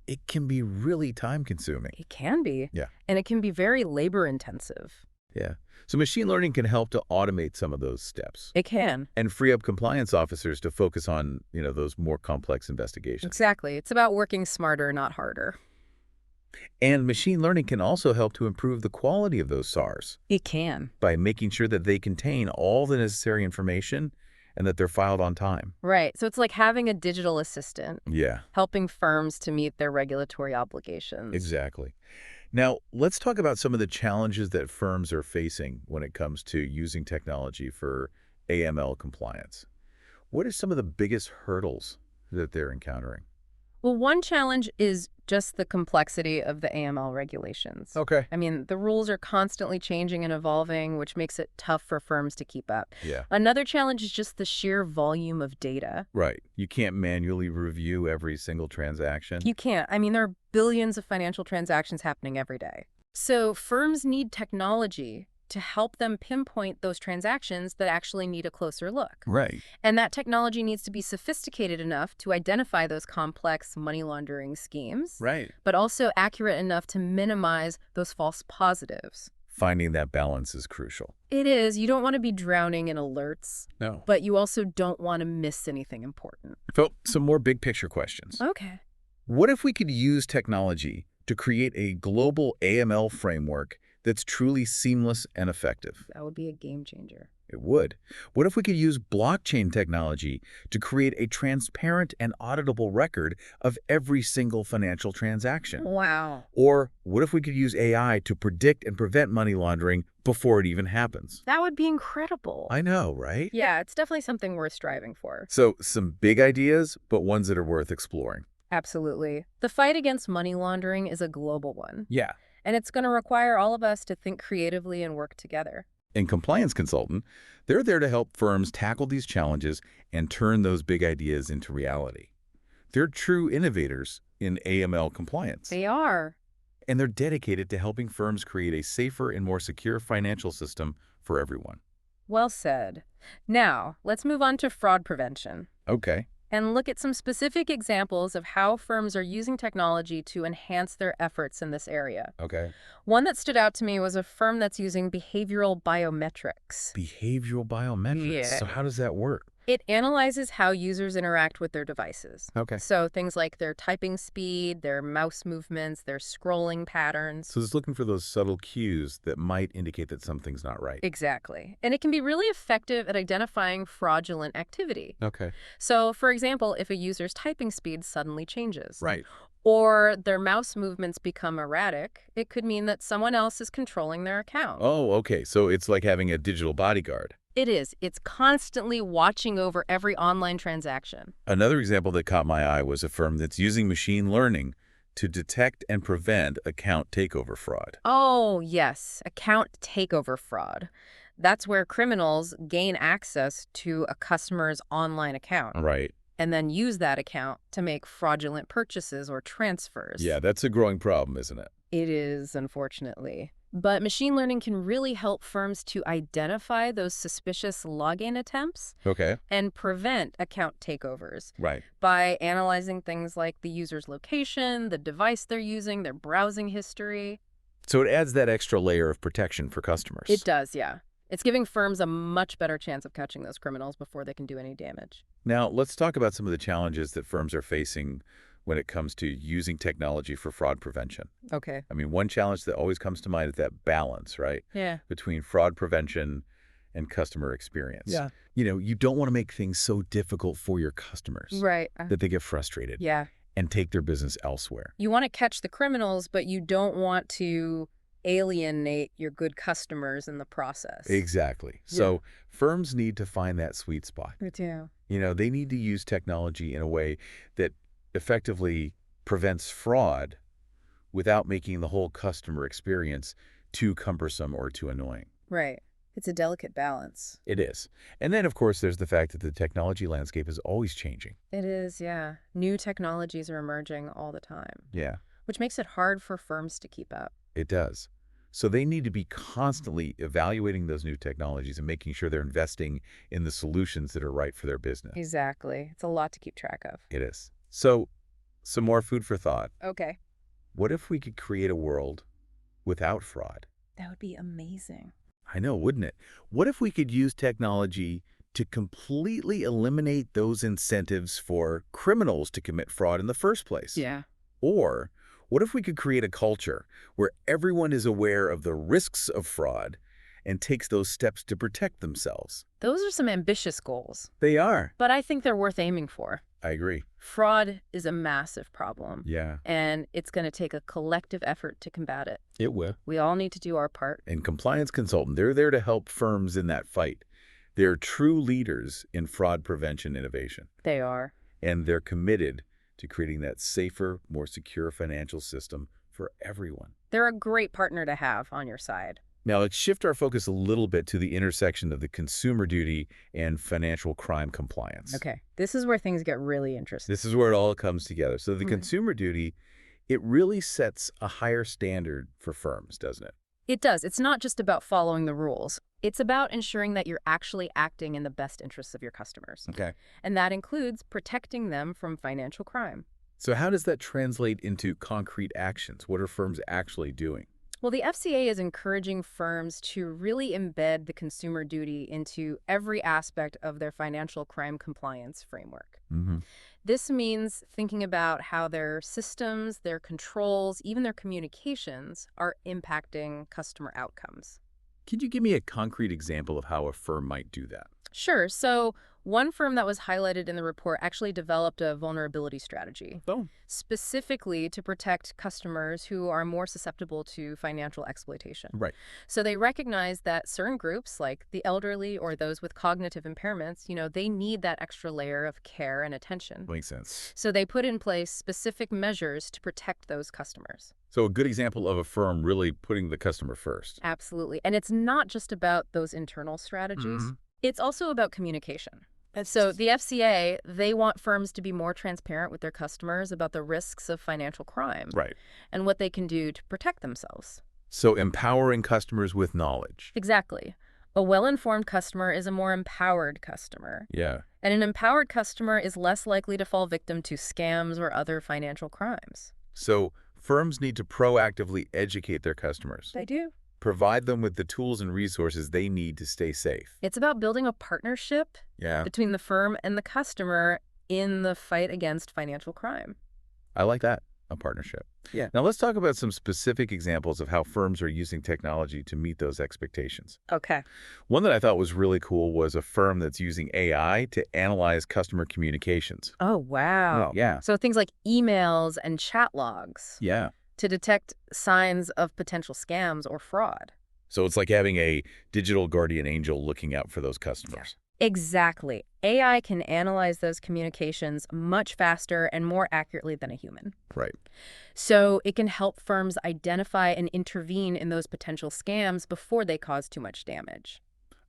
it can be really time-consuming. It can be. Yeah. And it can be very labor-intensive. Yeah. So machine learning can help to automate some of those steps It can. and free up compliance officers to focus on, those more complex investigations. Exactly. It's about working smarter, not harder. And machine learning can also help to improve the quality of those SARs It can. by making sure that they contain all the necessary information and that they're filed on time. Right. So it's like having a digital assistant, Yeah, helping firms to meet their regulatory obligations. exactly. Now, let's talk about some of the challenges that firms are facing when it comes to using technology for AML compliance. What are some of the biggest hurdles that they're encountering? Well, one challenge is just the complexity of the AML regulations. Okay. I mean, the rules are constantly changing and evolving, which makes it tough for firms to keep up. Yeah. Another challenge is just the sheer volume of data. Right. You can't manually review every single transaction. You can't. I mean, there are billions of financial transactions happening every day. So firms need technology to help them pinpoint those transactions that actually need a closer look. Right. And that technology needs to be sophisticated enough to identify those complex money laundering schemes, Right. but also accurate enough to minimize those false positives. Finding that balance is crucial. It is. You don't want to be drowning in alerts, No. but you also don't want to miss anything important. So, some more big picture questions. Okay. What if we could use technology to create a global AML framework that's truly seamless and effective? That would be a game changer. It would. What if we could use blockchain technology to create a transparent and auditable record of every single financial transaction? Wow. Or what if we could use AI to predict and prevent money laundering before it even happens? That would be incredible. I know, right? Yeah, it's definitely something worth striving for. So, some big ideas, but ones that are worth exploring. Absolutely. The fight against money laundering is a global one. Yeah. And it's going to require all of us to think creatively and work together. And Compliance Consultant, they're there to help firms tackle these challenges and turn those big ideas into reality. They're true innovators in AML compliance. They are. And they're dedicated to helping firms create a safer and more secure financial system for everyone. Well said. Now, let's move on to fraud prevention Okay. and look at some specific examples of how firms are using technology to enhance their efforts in this area. Okay. One that stood out to me was a firm that's using behavioral biometrics. Behavioral biometrics. Yeah. So how does that work? It analyzes how users interact with their devices. Okay. So things like their typing speed, their mouse movements, their scrolling patterns. So it's looking for those subtle cues that might indicate that something's not right. Exactly. And it can be really effective at identifying fraudulent activity. Okay. So, for example, if a user's typing speed suddenly changes, Right. or their mouse movements become erratic, it could mean that someone else is controlling their account. Oh, okay. So it's like having a digital bodyguard. It is. It's constantly watching over every online transaction. Another example that caught my eye was a firm that's using machine learning to detect and prevent account takeover fraud. Oh, yes, account takeover fraud. That's where criminals gain access to a customer's online account Right. and then use that account to make fraudulent purchases or transfers. Yeah, that's a growing problem, isn't it? It is, unfortunately. But machine learning can really help firms to identify those suspicious login attempts Okay. and prevent account takeovers Right. by analyzing things like the user's location, the device they're using, their browsing history. So it adds that extra layer of protection for customers. It does, yeah. It's giving firms a much better chance of catching those criminals before they can do any damage. Now, let's talk about some of the challenges that firms are facing when it comes to using technology for fraud prevention. Okay. I mean, one challenge that always comes to mind is that balance, right, Yeah. between fraud prevention and customer experience. Yeah. You don't want to make things so difficult for your customers Right. that they get frustrated Yeah. and take their business elsewhere. You want to catch the criminals, but you don't want to alienate your good customers in the process. Exactly. So firms need to find that sweet spot. Me too. They need to use technology in a way that effectively prevents fraud without making the whole customer experience too cumbersome or too annoying. Right. It's a delicate balance. It is. And then, of course, there's the fact that the technology landscape is always changing. It is, yeah. New technologies are emerging all the time. Yeah. which makes it hard for firms to keep up. It does. So they need to be constantly evaluating those new technologies and making sure they're investing in the solutions that are right for their business. Exactly. It's a lot to keep track of. It is. So some more food for thought. Okay. What if we could create a world without fraud? That would be amazing. I know, wouldn't it? What if we could use technology to completely eliminate those incentives for criminals to commit fraud in the first place? Yeah. Or what if we could create a culture where everyone is aware of the risks of fraud and takes those steps to protect themselves? Those are some ambitious goals, They are. but I think they're worth aiming for. I agree. Fraud is a massive problem, Yeah. and it's going to take a collective effort to combat it. It will. We all need to do our part. And compliance consultant, they're there to help firms in that fight. They're true leaders in fraud prevention innovation, They are. and they're committed to creating that safer, more secure financial system for everyone. They're a great partner to have on your side. Now, let's shift our focus a little bit to the intersection of the consumer duty and financial crime compliance. Okay. This is where things get really interesting. This is where it all comes together. So the Mhm. consumer duty, it really sets a higher standard for firms, doesn't it? It does. It's not just about following the rules. It's about ensuring that you're actually acting in the best interests of your customers. Okay. And that includes protecting them from financial crime. So how does that translate into concrete actions? What are firms actually doing? Well, the FCA is encouraging firms to really embed the consumer duty into every aspect of their financial crime compliance framework. Mm-hmm. This means thinking about how their systems, their controls, even their communications are impacting customer outcomes. Could you give me a concrete example of how a firm might do that? Sure. So one firm that was highlighted in the report actually developed a vulnerability strategy, Oh. specifically to protect customers who are more susceptible to financial exploitation. Right. So they recognize that certain groups, like the elderly or those with cognitive impairments, they need that extra layer of care and attention. Makes sense. So they put in place specific measures to protect those customers. So a good example of a firm really putting the customer first. Absolutely. And it's not just about those internal strategies. Mhm. It's also about communication. And so the FCA, they want firms to be more transparent with their customers about the risks of financial crime Right. and what they can do to protect themselves. So empowering customers with knowledge. Exactly. A well-informed customer is a more empowered customer. Yeah. And an empowered customer is less likely to fall victim to scams or other financial crimes. So firms need to proactively educate their customers. They do. Provide them with the tools and resources they need to stay safe. It's about building a partnership Yeah. between the firm and the customer in the fight against financial crime. I like that, a partnership. Yeah. Now let's talk about some specific examples of how firms are using technology to meet those expectations. Okay. One that I thought was really cool was a firm that's using AI to analyze customer communications. Oh, wow. Yeah. So things like emails and chat logs Yeah. to detect signs of potential scams or fraud. So it's like having a digital guardian angel looking out for those customers. Exactly. AI can analyze those communications much faster and more accurately than a human. Right. So it can help firms identify and intervene in those potential scams before they cause too much damage.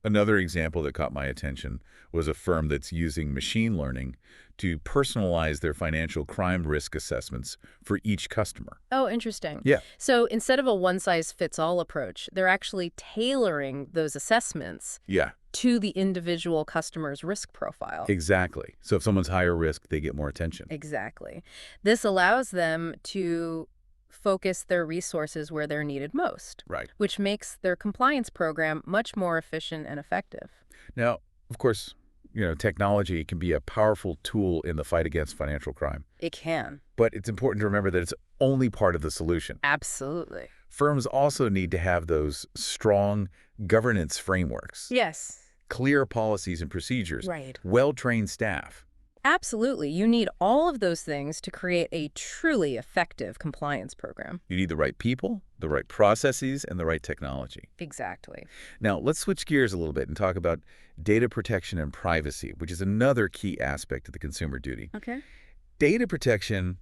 Another example that caught my attention was a firm that's using machine learning to personalize their financial crime risk assessments for each customer. Oh, interesting. Yeah. So instead of a one-size-fits-all approach, they're actually tailoring those assessments Yeah, to the individual customer's risk profile. exactly. So if someone's higher risk, they get more attention. Exactly. This allows them to focus their resources where they're needed most, Right. which makes their compliance program much more efficient and effective. Now, of course, technology can be a powerful tool in the fight against financial crime. It can. But it's important to remember that it's only part of the solution. Absolutely. Firms also need to have those strong governance frameworks, Yes. clear policies and procedures, Right. well-trained staff. Absolutely. You need all of those things to create a truly effective compliance program. You need the right people, the right processes, and the right technology. Exactly. Now, let's switch gears a little bit and talk about data protection and privacy, which is another key aspect of the consumer duty. Okay. Data protection,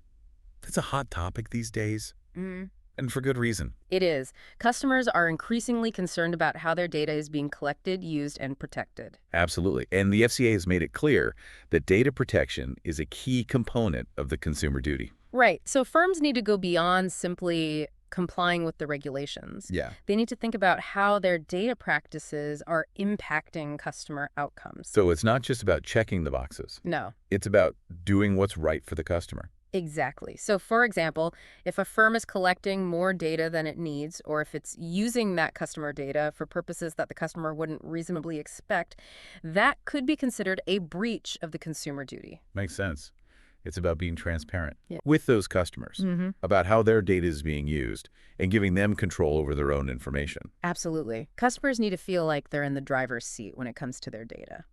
that's a hot topic these days, and for good reason. It is. Customers are increasingly concerned about how their data is being collected, used, and protected. Absolutely. And the FCA has made it clear that data protection is a key component of the consumer duty. Right. So firms need to go beyond simply complying with the regulations. Yeah. They need to think about how their data practices are impacting customer outcomes. So it's not just about checking the boxes. No. It's about doing what's right for the customer. Exactly. So, for example, if a firm is collecting more data than it needs, or if it's using that customer data for purposes that the customer wouldn't reasonably expect, that could be considered a breach of the consumer duty. Makes sense. It's about being transparent Yeah. with those customers Mm-hmm. about how their data is being used and giving them control over their own information. Absolutely. Customers need to feel like they're in the driver's seat when it comes to their data.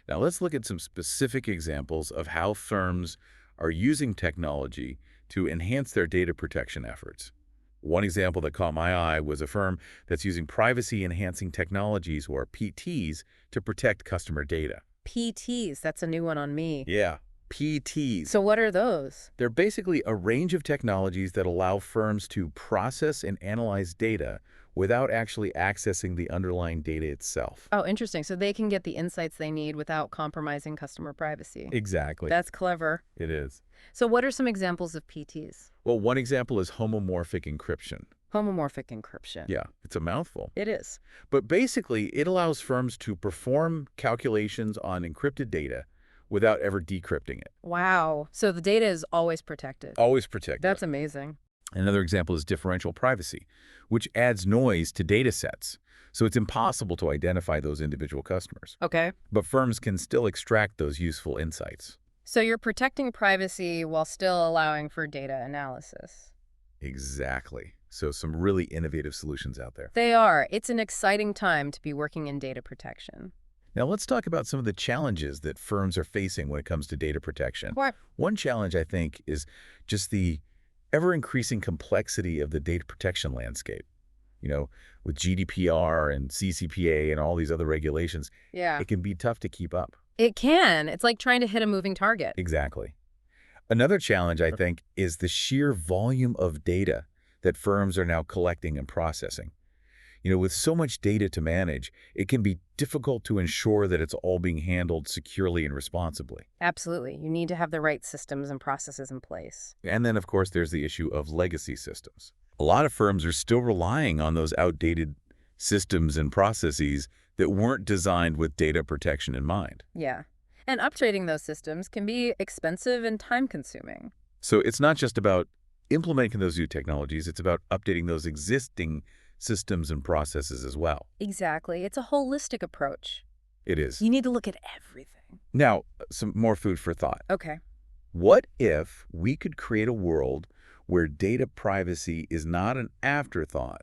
Now let's look at some specific examples of how firms are using technology to enhance their data protection efforts. One example that caught my eye was a firm that's using privacy-enhancing technologies, or PTs, to protect customer data. PTs, that's a new one on me. Yeah, PTs. So what are those? They're basically a range of technologies that allow firms to process and analyze data without actually accessing the underlying data itself. Oh, interesting. So they can get the insights they need without compromising customer privacy. Exactly. That's clever. It is. So what are some examples of PTs? Well, one example is homomorphic encryption. Homomorphic encryption. Yeah, it's a mouthful. It is. But basically, it allows firms to perform calculations on encrypted data without ever decrypting it. Wow. So the data is always protected. Always protected. That's amazing. Another example is differential privacy, which adds noise to data sets. So it's impossible to identify those individual customers. Okay. But firms can still extract those useful insights. So you're protecting privacy while still allowing for data analysis. Exactly. So some really innovative solutions out there. They are. It's an exciting time to be working in data protection. Now let's talk about some of the challenges that firms are facing when it comes to data protection. What? One challenge, I think, is just the ever-increasing complexity of the data protection landscape. You know, with GDPR and CCPA and all these other regulations, Yeah. it can be tough to keep up. It can. It's like trying to hit a moving target. Exactly. Another challenge, I think, is the sheer volume of data that firms are now collecting and processing. You know, with so much data to manage, it can be difficult to ensure that it's all being handled securely and responsibly. Absolutely. You need to have the right systems and processes in place. And then, of course, there's the issue of legacy systems. A lot of firms are still relying on those outdated systems and processes that weren't designed with data protection in mind. Yeah. And upgrading those systems can be expensive and time-consuming. So it's not just about implementing those new technologies, it's about updating those existing systems and processes as well. Exactly. It's a holistic approach. It is. You need to look at everything. Now, some more food for thought. Okay. What if we could create a world where data privacy is not an afterthought,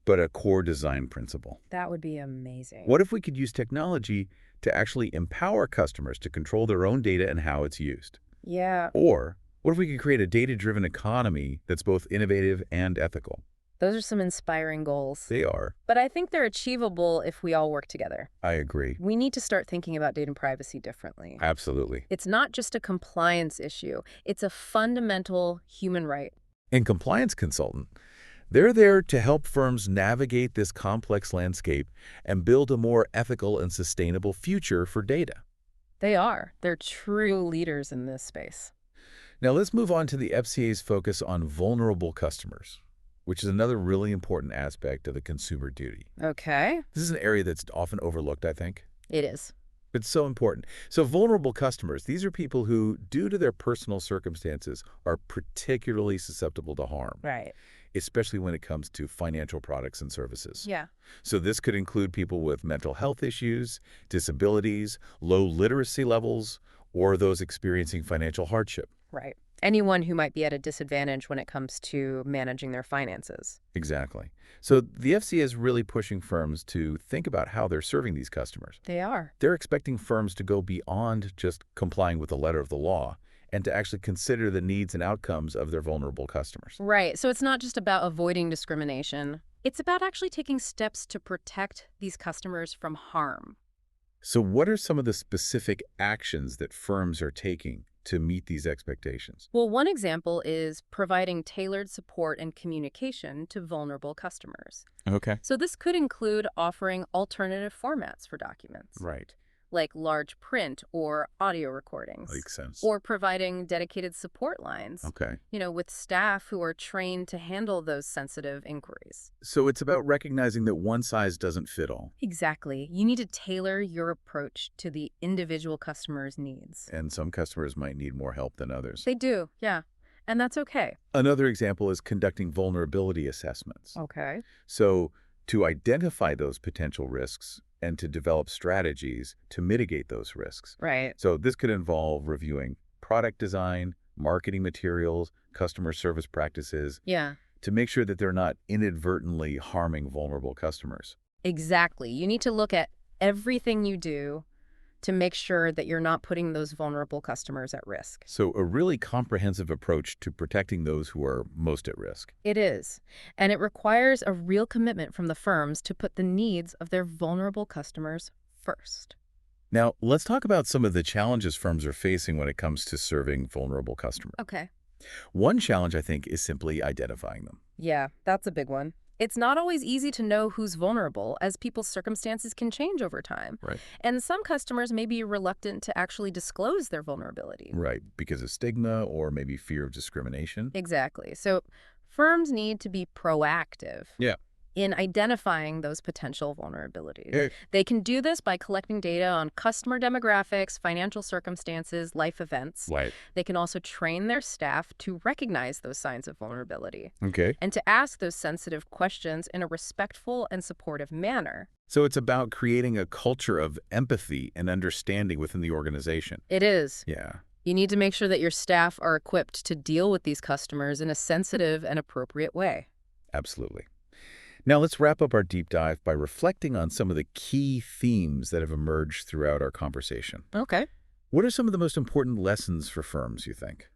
but a core design principle? That would be amazing. What if we could use technology to actually empower customers to control their own data and how it's used? Yeah. Or what if we could create a data-driven economy that's both innovative and ethical? Those are some inspiring goals. They are. But I think they're achievable if we all work together. I agree. We need to start thinking about data privacy differently. Absolutely. It's not just a compliance issue. It's a fundamental human right. And compliance consultant, they're there to help firms navigate this complex landscape and build a more ethical and sustainable future for data. They are. They're true leaders in this space. Now let's move on to the FCA's focus on vulnerable customers, which is another really important aspect of the consumer duty. Okay. This is an area that's often overlooked, I think. It is. It's so important. So vulnerable customers, these are people who, due to their personal circumstances, are particularly susceptible to harm, Right. especially when it comes to financial products and services. Yeah. So this could include people with mental health issues, disabilities, low literacy levels, or those experiencing financial hardship. Right. Anyone who might be at a disadvantage when it comes to managing their finances. Exactly. So the FCA is really pushing firms to think about how they're serving these customers. They are. They're expecting firms to go beyond just complying with the letter of the law and to actually consider the needs and outcomes of their vulnerable customers. Right. So it's not just about avoiding discrimination. It's about actually taking steps to protect these customers from harm. So what are some of the specific actions that firms are taking to meet these expectations? Well, one example is providing tailored support and communication to vulnerable customers. Okay. So this could include offering alternative formats for documents. Right. like large print or audio recordings, Makes sense. or providing dedicated support lines, Okay. with staff who are trained to handle those sensitive inquiries. So it's about recognizing that one size doesn't fit all, Exactly. You need to tailor your approach to the individual customer's needs. and some customers might need more help than others. They do, yeah. And that's okay. Another example is conducting vulnerability assessments. Okay. So to identify those potential risks and to develop strategies to mitigate those risks. Right. So this could involve reviewing product design, marketing materials, customer service practices, Yeah. to make sure that they're not inadvertently harming vulnerable customers. Exactly. You need to look at everything you do to make sure that you're not putting those vulnerable customers at risk. So a really comprehensive approach to protecting those who are most at risk. It is. And it requires a real commitment from the firms to put the needs of their vulnerable customers first. Now, let's talk about some of the challenges firms are facing when it comes to serving vulnerable customers. Okay. One challenge, I think, is simply identifying them. Yeah, that's a big one. It's not always easy to know who's vulnerable, as people's circumstances can change over time. Right. And some customers may be reluctant to actually disclose their vulnerability. Right, because of stigma or maybe fear of discrimination. Exactly. So firms need to be proactive. Yeah. In identifying those potential vulnerabilities. Yeah. They can do this by collecting data on customer demographics, financial circumstances, life events. Right. They can also train their staff to recognize those signs of vulnerability Okay. and to ask those sensitive questions in a respectful and supportive manner. So it's about creating a culture of empathy and understanding within the organization. It is. Yeah. You need to make sure that your staff are equipped to deal with these customers in a sensitive and appropriate way. Absolutely. Now let's wrap up our deep dive by reflecting on some of the key themes that have emerged throughout our conversation. Okay. What are some of the most important lessons for firms, you think?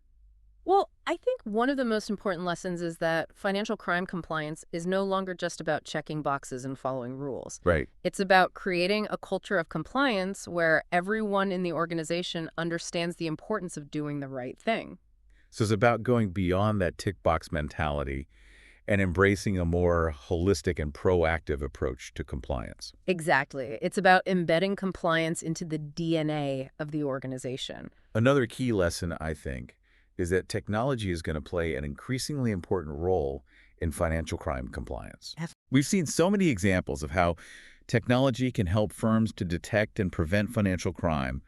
Well, I think one of the most important lessons is that financial crime compliance is no longer just about checking boxes and following rules. Right. It's about creating a culture of compliance where everyone in the organization understands the importance of doing the right thing. So it's about going beyond that tick box mentality and embracing a more holistic and proactive approach to compliance. Exactly. It's about embedding compliance into the DNA of the organization. Another key lesson, I think, is that technology is going to play an increasingly important role in financial crime compliance. We've seen so many examples of how technology can help firms to detect and prevent financial crime,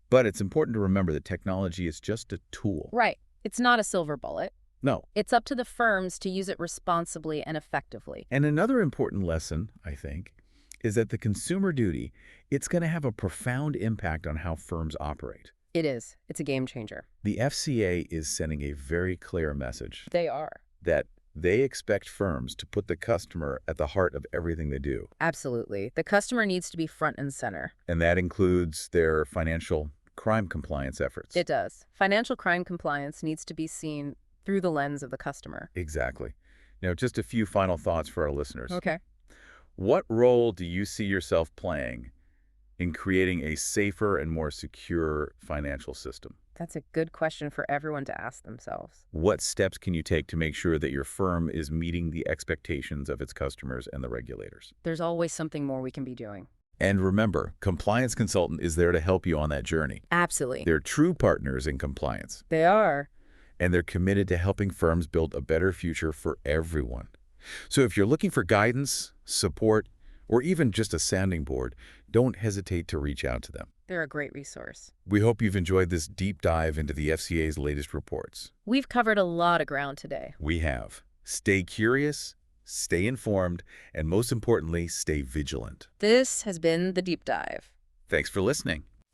but it's important to remember that technology is just a tool. Right. It's not a silver bullet. No. It's up to the firms to use it responsibly and effectively. And another important lesson, I think, is that the consumer duty, it's going to have a profound impact on how firms operate. It is. It's a game changer. The FCA is sending a very clear message They are. that they expect firms to put the customer at the heart of everything they do. Absolutely. The customer needs to be front and center. And that includes their financial crime compliance efforts. It does. Financial crime compliance needs to be seen through the lens of the customer. Exactly. Now, just a few final thoughts for our listeners. Okay. What role do you see yourself playing in creating a safer and more secure financial system? That's a good question for everyone to ask themselves. What steps can you take to make sure that your firm is meeting the expectations of its customers and the regulators? There's always something more we can be doing. And remember, Compliance Consultant is there to help you on that journey. Absolutely. They're true partners in compliance, They are. and they're committed to helping firms build a better future for everyone. So if you're looking for guidance, support, or even just a sounding board, don't hesitate to reach out to them. They're a great resource. We hope you've enjoyed this deep dive into the FCA's latest reports. We've covered a lot of ground today. We have. Stay curious, stay informed, and most importantly, stay vigilant. This has been The Deep Dive. Thanks for listening.